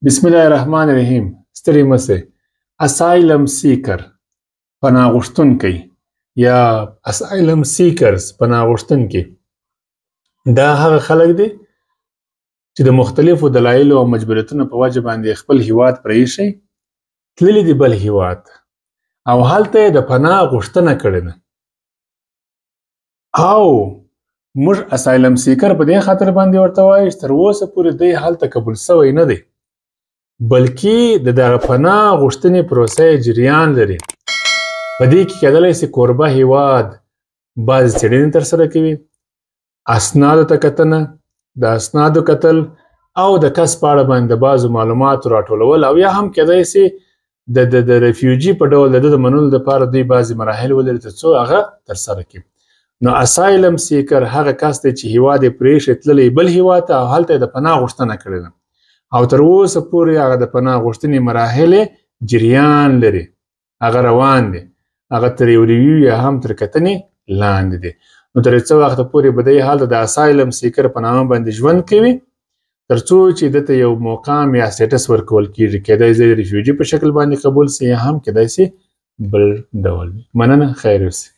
بسم الله الرحمن الرحیم. ستړي مه اسایلم سیکر پناه غوښتونکی یا اسایلم سیکرز پناه غوښتونکي دا هغه خلک دي چې د مختلفو دلایلو او مجبوریتونو په وجه باندې خپل هیواد پرېښی تللي دي بل هیواد او هلته یې د پناه غوښتنه کړې ده او موږ اسایلم سیکر په دې خاطر باندې ورته وایو چې تر اوسه پورې دی هلته قبول سوی نه دی بلکې د دغه پناه غوښتنې پروسه یې جریان لري. په دې کې کیدلی سي کوربه هیواد بعضې څېړنې ترسره کوي، اسنادو ته کتنه، د اسنادو کتل او د کس په اړه باندې د بعضو معلوماتو راټولول او یا هم کیدای سي د ریفیوجي په ډول د ده د منلو دپاره دوی بعضې مراحل ولري تر څو هغه ترسره کړي. نو اسایلم سیکر هغه کس دی چې هیواد یې پرېښی تللی بل هیواد ته او هلته یې د پناه غوښتنه کړې ده او تر اوسه پورې هغه د پناه غوښتنې مراحل جریان لري، هغه روان دي، هغه تر یو ریویو یا هم تر کتنې لاندې دي. نو تر څه وخته پورې به دی هلته د اسایلم سیکر په نامه باندې ژوند کوي تر څو چې ده ته یو مقام یا سټیټس ورکول کیږي. کیدای سي ریفیوجي په شکل باندې قبول سي یا هم کیدای سي بل ډول وي. مننه، خیر اوسئ.